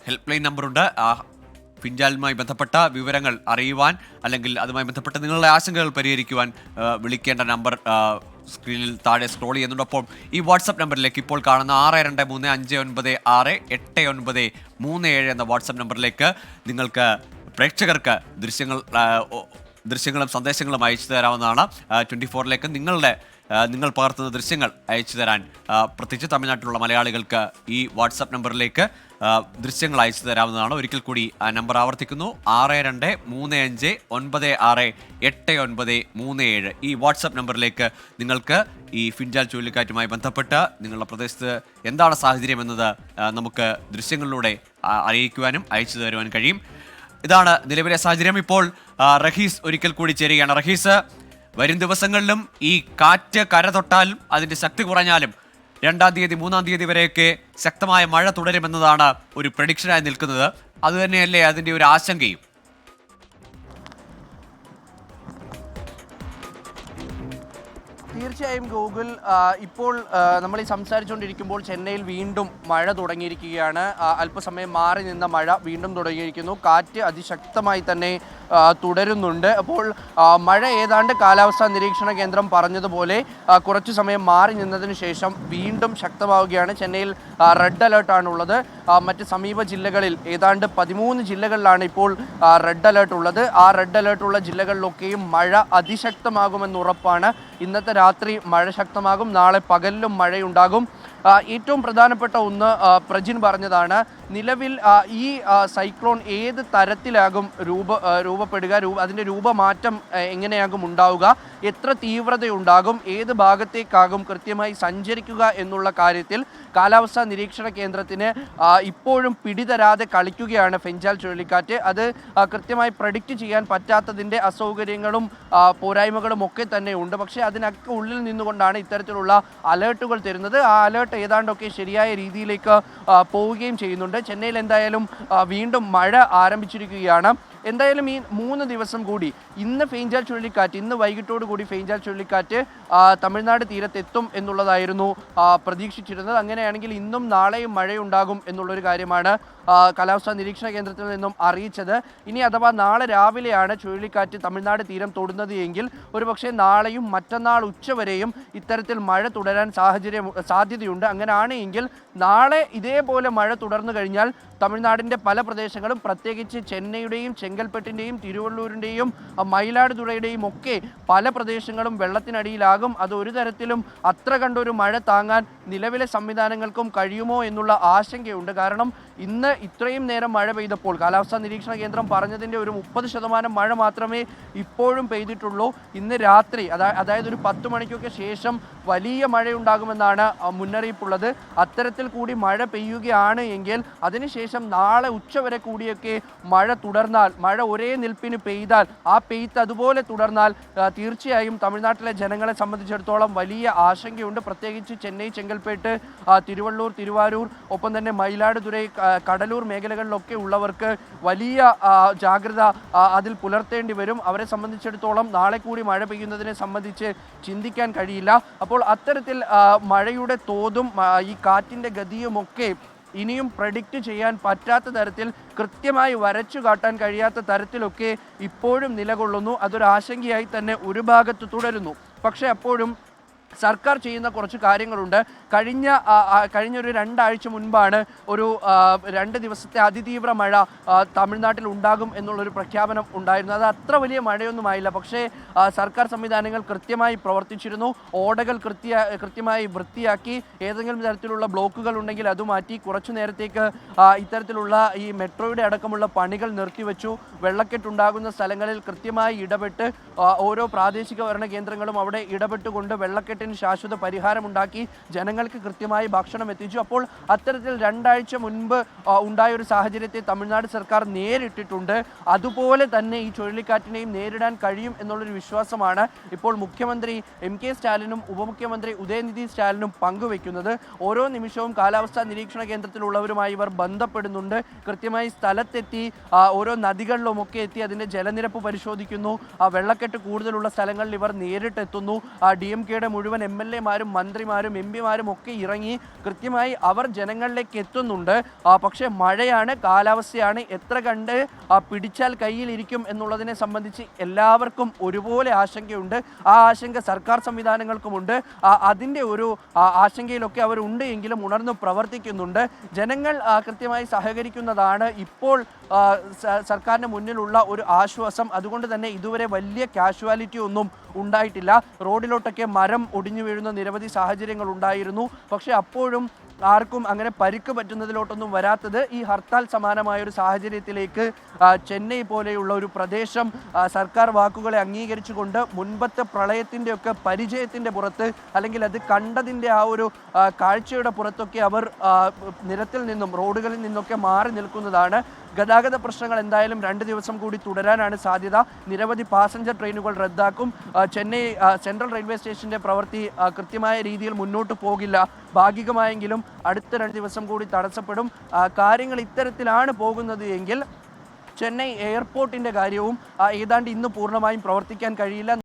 Help line നമ്പറുണ്ട്. ഫിൻജാലുമായി ബന്ധപ്പെട്ട വിവരങ്ങൾ അറിയുവാൻ അല്ലെങ്കിൽ അതുമായി ബന്ധപ്പെട്ട നിങ്ങളുടെ ആശങ്കകൾ പരിഹരിക്കുവാൻ വിളിക്കേണ്ട നമ്പർ സ്ക്രീനിൽ താഴെ സ്ക്രോൾ ചെയ്യുന്നുണ്ടൊപ്പം ഈ വാട്സപ്പ് നമ്പറിലേക്ക് ഇപ്പോൾ കാണുന്ന 6235958937 എന്ന വാട്സപ്പ് നമ്പറിലേക്ക് നിങ്ങൾക്ക് പ്രേക്ഷകർക്ക് ദൃശ്യങ്ങളും സന്ദേശങ്ങളും അയച്ചു തരാവുന്നതാണ്. 24ലേക്ക് നിങ്ങൾ പകർത്തുന്ന ദൃശ്യങ്ങൾ അയച്ചു തരാൻ പ്രത്യേകിച്ച് തമിഴ്നാട്ടിലുള്ള മലയാളികൾക്ക് ഈ വാട്സപ്പ് നമ്പറിലേക്ക് ദൃശ്യങ്ങൾ അയച്ചു തരാവുന്നതാണ്. ഒരിക്കൽ കൂടി ആ നമ്പർ ആവർത്തിക്കുന്നു: 6235958937. ഈ വാട്സപ്പ് നമ്പറിലേക്ക് നിങ്ങൾക്ക് ഈ ഫിൻജാൽ ചുഴലിക്കാറ്റുമായി ബന്ധപ്പെട്ട് നിങ്ങളുടെ പ്രദേശത്ത് എന്താണ് സാഹചര്യം എന്നത് നമുക്ക് ദൃശ്യങ്ങളിലൂടെ അറിയിക്കുവാനും അയച്ചു തരുവാൻ കഴിയും. ഇതാണ് നിലവിലെ സാഹചര്യം. ഇപ്പോൾ റഹീസ് ഒരിക്കൽ കൂടി ചേരുകയാണ്. റഹീസ്, വരും ദിവസങ്ങളിലും ഈ കാറ്റ് കര തൊട്ടാലും അതിൻ്റെ ശക്തി കുറഞ്ഞാലും 2-ാം തീയതി 3-ാം തീയതി വരെയൊക്കെ ശക്തമായ മഴ തുടരുമെന്നതാണ് ഒരു പ്രഡിക്ഷനായി നിൽക്കുന്നത്. അതുതന്നെയല്ലേ അതിൻ്റെ ഒരു ആശങ്കയും? തീർച്ചയായും ഗൂഗിൾ, ഇപ്പോൾ നമ്മൾ ഈ സംസാരിച്ചുകൊണ്ടിരിക്കുമ്പോൾ ചെന്നൈയിൽ വീണ്ടും മഴ തുടങ്ങിയിരിക്കുകയാണ്. അല്പസമയം മാറി നിന്ന മഴ വീണ്ടും തുടങ്ങിയിരിക്കുന്നു. കാറ്റ് അതിശക്തമായി തന്നെ തുടരുന്നുണ്ട്. അപ്പോൾ മഴ ഏതാണ്ട് കാലാവസ്ഥാ നിരീക്ഷണ കേന്ദ്രം പറഞ്ഞതുപോലെ കുറച്ചു സമയം മാറി നിന്നതിന് ശേഷം വീണ്ടും ശക്തമാവുകയാണ്. ചെന്നൈയിൽ റെഡ് അലേർട്ടാണുള്ളത്. മറ്റ് സമീപ ജില്ലകളിൽ ഏതാണ്ട് 13 ജില്ലകളിലാണ് ഇപ്പോൾ റെഡ് അലേർട്ട് ഉള്ളത്. ആ റെഡ് അലേർട്ടുള്ള ജില്ലകളിലൊക്കെയും മഴ അതിശക്തമാകുമെന്ന് ഉറപ്പാണ്. ഇന്നത്തെ രാത്രി മഴ ശക്തമാകും, നാളെ പകലിലും മഴയുണ്ടാകും. ഏറ്റവും പ്രധാനപ്പെട്ട ഒന്ന് പ്രജിൻ പറഞ്ഞതാണ്, നിലവിൽ ഈ സൈക്ലോൺ ഏത് തരത്തിലാകും രൂപപ്പെടുക, അതിൻ്റെ രൂപമാറ്റം എങ്ങനെയാകും ഉണ്ടാവുക, എത്ര തീവ്രതയുണ്ടാകും, ഏത് ഭാഗത്തേക്കാകും കൃത്യമായി സഞ്ചരിക്കുക എന്നുള്ള കാര്യത്തിൽ കാലാവസ്ഥാ നിരീക്ഷണ കേന്ദ്രത്തിന് ഇപ്പോഴും പിടിതരാതെ കളിക്കുകയാണ് ഫെൻജാൽ ചുഴലിക്കാറ്റ്. അത് കൃത്യമായി പ്രഡിക്റ്റ് ചെയ്യാൻ പറ്റാത്തതിൻ്റെ അസൗകര്യങ്ങളും പോരായ്മകളും ഒക്കെ തന്നെ ഉണ്ട്. പക്ഷേ അതിനൊക്കെ ഉള്ളിൽ നിന്നുകൊണ്ടാണ് ഇത്തരത്തിലുള്ള അലേർട്ടുകൾ തരുന്നത്. ആ അലേർട്ട് ഏതാണ്ടൊക്കെ ശരിയായ രീതിയിലേക്ക് പോവുകയും ചെയ്യുന്നുണ്ട്. ചെന്നൈയിൽ എന്തായാലും വീണ്ടും മഴ ആരംഭിച്ചിരിക്കുകയാണ്. എന്തായാലും ഈ 3 ദിവസം കൂടി, ഇന്ന് ഫെൻജാൽ ചുഴലിക്കാറ്റ്, ഇന്ന് വൈകിട്ടോട് കൂടി ഫെൻജാൽ ചുഴലിക്കാറ്റ് തമിഴ്നാട് തീരത്തെത്തും എന്നുള്ളതായിരുന്നു പ്രതീക്ഷിച്ചിരുന്നത്. അങ്ങനെയാണെങ്കിൽ ഇന്നും നാളെയും മഴയുണ്ടാകും എന്നുള്ളൊരു കാര്യമാണ് കാലാവസ്ഥാ നിരീക്ഷണ കേന്ദ്രത്തിൽ നിന്നും അറിയിച്ചത്. ഇനി അഥവാ നാളെ രാവിലെയാണ് ചുഴലിക്കാറ്റ് തമിഴ്നാട് തീരം തൊടുന്നത് എങ്കിൽ ഒരുപക്ഷെ നാളെയും മറ്റന്നാൾ ഉച്ചവരെയും ഇത്തരത്തിൽ മഴ തുടരാൻ സാധ്യതയുണ്ട്. അങ്ങനെയാണ് എങ്കിൽ നാളെ ഇതേപോലെ മഴ തുടർന്നു കഴിഞ്ഞാൽ തമിഴ്നാടിൻ്റെ പല പ്രദേശങ്ങളും, പ്രത്യേകിച്ച് ചെന്നൈയുടെയും ചെങ്കൽപ്പെട്ടിൻ്റെയും തിരുവള്ളൂരിൻ്റെയും മയിലാടുതുറയുടെയും ഒക്കെ പല പ്രദേശങ്ങളും വെള്ളത്തിനടിയിലാകും. അത് ഒരു തരത്തിലും അത്ര കണ്ടൊരു മഴ താങ്ങാൻ നിലവിലെ സംവിധാനങ്ങൾക്കും കഴിയുമോ എന്നുള്ള ആശങ്കയുണ്ട്. കാരണം ഇന്ന് ഇത്രയും നേരം മഴ പെയ്തപ്പോൾ കാലാവസ്ഥാ നിരീക്ഷണ കേന്ദ്രം പറഞ്ഞതിൻ്റെ ഒരു 30% മഴ മാത്രമേ ഇപ്പോഴും പെയ്തിട്ടുള്ളൂ. ഇന്ന് രാത്രി അതായത് ഒരു 10 മണിക്കൊക്കെ ശേഷം വലിയ മഴയുണ്ടാകുമെന്നാണ് മുന്നറിയിപ്പുള്ളത്. അത്തരത്തിൽ കൂടി മഴ പെയ്യുകയാണ് എങ്കിൽ അതിനുശേഷം നാളെ ഉച്ചവരെ കൂടിയൊക്കെ മഴ തുടർന്നാൽ, മഴ ഒരേ നിൽപ്പിന് പെയ്താൽ, ആ പെയ്ത്ത് അതുപോലെ തുടർന്നാൽ തീർച്ചയായും തമിഴ്നാട്ടിലെ ജനങ്ങളെ സംബന്ധിച്ചിടത്തോളം വലിയ ആശങ്കയുണ്ട്. പ്രത്യേകിച്ച് ചെന്നൈ, ചെങ്കൽപ്പേട്ട്, തിരുവള്ളൂർ, തിരുവാരൂർ, ഒപ്പം തന്നെ മയിലാടുതുറൈ, കടലൂർ മേഖലകളിലൊക്കെ ഉള്ളവർക്ക് വലിയ ജാഗ്രത അതിൽ പുലർത്തേണ്ടി വരും. അവരെ സംബന്ധിച്ചിടത്തോളം നാളെ കൂടി മഴ പെയ്യുന്നതിനെ സംബന്ധിച്ച് ചിന്തിക്കാൻ കഴിയില്ല. അപ്പോൾ അത്തരത്തിൽ മഴയുടെ തോതും ഈ കാറ്റിൻ്റെ ഗതിയുമൊക്കെ ഇനിയും പ്രഡിക്റ്റ് ചെയ്യാൻ പറ്റാത്ത തരത്തിൽ, കൃത്യമായി വരച്ചു കാട്ടാൻ കഴിയാത്ത തരത്തിലൊക്കെ ഇപ്പോഴും നിലകൊള്ളുന്നു. അതൊരു ആശങ്കയായി തന്നെ ഒരു ഭാഗത്ത് തുടരുന്നു. പക്ഷേ അപ്പോഴും സർക്കാർ ചെയ്യുന്ന കുറച്ച് കാര്യങ്ങളുണ്ട്. കഴിഞ്ഞൊരു 2 ആഴ്ച മുൻപാണ് ഒരു 2 ദിവസത്തെ അതിതീവ്ര മഴ തമിഴ്നാട്ടിൽ ഉണ്ടാകും എന്നുള്ളൊരു പ്രഖ്യാപനം ഉണ്ടായിരുന്നു. അത് അത്ര വലിയ മഴയൊന്നുമായില്ല. പക്ഷേ സർക്കാർ സംവിധാനങ്ങൾ കൃത്യമായി പ്രവർത്തിച്ചിരുന്നു. ഓടകൾ കൃത്യമായി വൃത്തിയാക്കി, ഏതെങ്കിലും തരത്തിലുള്ള ബ്ലോക്കുകൾ ഉണ്ടെങ്കിൽ അത് മാറ്റി, കുറച്ചു നേരത്തേക്ക് ഇത്തരത്തിലുള്ള ഈ മെട്രോയുടെ അടക്കമുള്ള പണികൾ നിർത്തിവെച്ചു. വെള്ളക്കെട്ടുണ്ടാകുന്ന സ്ഥലങ്ങളിൽ കൃത്യമായി ഇടപെട്ട് ഓരോ പ്രാദേശിക ഭരണ കേന്ദ്രങ്ങളും അവിടെ ഇടപെട്ടുകൊണ്ട് വെള്ളക്കെട്ട് ശാശ്വത പരിഹാരമുണ്ടാക്കി ജനങ്ങൾക്ക് കൃത്യമായി ഭക്ഷണം എത്തിച്ചു. അപ്പോൾ അത്തരത്തിൽ 2 ആഴ്ച മുൻപ് ഉണ്ടായൊരു സാഹചര്യത്തെ തമിഴ്നാട് സർക്കാർ നേരിട്ടിട്ടുണ്ട്. അതുപോലെ തന്നെ ഈ ചുഴലിക്കാറ്റിനെയും നേരിടാൻ കഴിയും എന്നുള്ളൊരു വിശ്വാസമാണ് ഇപ്പോൾ മുഖ്യമന്ത്രി MK സ്റ്റാലിനും ഉപമുഖ്യമന്ത്രി ഉദയനിധി സ്റ്റാലിനും പങ്കുവെക്കുന്നത്. ഓരോ നിമിഷവും കാലാവസ്ഥാ നിരീക്ഷണ കേന്ദ്രത്തിലുള്ളവരുമായി ഇവർ ബന്ധപ്പെടുന്നുണ്ട്. കൃത്യമായി സ്ഥലത്തെത്തി ഓരോ നദികളിലുമൊക്കെ എത്തി അതിൻ്റെ ജലനിരപ്പ് പരിശോധിക്കുന്നു. വെള്ളക്കെട്ട് കൂടുതലുള്ള സ്ഥലങ്ങളിൽ ഇവർ നേരിട്ടെത്തുന്നു. DMKയുടെ മുഴുവൻ മുഴുവൻ MLA-മാരും മന്ത്രിമാരും MP-മാരും ഒക്കെ ഇറങ്ങി കൃത്യമായി അവർ ജനങ്ങളിലേക്ക് എത്തുന്നുണ്ട്. പക്ഷേ മഴയാണ്, കാലാവസ്ഥയാണ്, എത്ര കണ്ട് പിടിച്ചാൽ കയ്യിലിരിക്കും എന്നുള്ളതിനെ സംബന്ധിച്ച് എല്ലാവർക്കും ഒരുപോലെ ആശങ്കയുണ്ട്. ആ ആശങ്ക സർക്കാർ സംവിധാനങ്ങൾക്കുമുണ്ട്. അതിൻ്റെ ഒരു ആശങ്കയിലൊക്കെ അവരുണ്ട് എങ്കിലും ഉണർന്നു പ്രവർത്തിക്കുന്നുണ്ട്. ജനങ്ങൾ കൃത്യമായി സഹകരിക്കുന്നതാണ് ഇപ്പോൾ സർക്കാരിന് മുന്നിലുള്ള ഒരു ആശ്വാസം. അതുകൊണ്ട് തന്നെ ഇതുവരെ വലിയ കാഷ്വാലിറ്റി ഒന്നും ഉണ്ടായിട്ടില്ല. റോഡിലോട്ടൊക്കെ മരം ഒടിഞ്ഞു വീഴുന്ന നിരവധി സാഹചര്യങ്ങൾ ഉണ്ടായിരുന്നു. പക്ഷേ അപ്പോഴും ആർക്കും അങ്ങനെ പരിക്ക് പറ്റുന്നതിലോട്ടൊന്നും വരാത്തത് ഈ ഹർത്താൽ സമാനമായ ഒരു സാഹചര്യത്തിലേക്ക് ചെന്നൈ പോലെയുള്ള ഒരു പ്രദേശം സർക്കാർ വാക്കുകളെ അംഗീകരിച്ചുകൊണ്ട് മുൻപത്തെ പ്രളയത്തിൻ്റെയൊക്കെ പരിചയത്തിൻ്റെ പുറത്ത് അല്ലെങ്കിൽ അത് കണ്ടതിൻ്റെ ആ ഒരു കാഴ്ചയുടെ പുറത്തൊക്കെ അവർ നിരത്തിൽ നിന്നും റോഡുകളിൽ നിന്നൊക്കെ മാറി നിൽക്കുന്നതാണ്. ഗതാഗത പ്രശ്നങ്ങൾ എന്തായാലും 2 ദിവസം കൂടി തുടരാനാണ് സാധ്യത. നിരവധി പാസഞ്ചർ ട്രെയിനുകൾ റദ്ദാക്കും. ചെന്നൈ സെൻട്രൽ റെയിൽവേ സ്റ്റേഷൻ്റെ പ്രവൃത്തി കൃത്യമായ രീതിയിൽ മുന്നോട്ട് പോകില്ല. ഭാഗികമായെങ്കിലും അടുത്ത 2 ദിവസം കൂടി തടസ്സപ്പെടും. കാര്യങ്ങൾ ഇത്തരത്തിലാണ് പോകുന്നത് എങ്കിൽ ചെന്നൈ എയർപോർട്ടിൻ്റെ കാര്യവും ഏതാണ്ട് ഇന്ന് പൂർണ്ണമായും പ്രവർത്തിക്കാൻ കഴിയില്ല.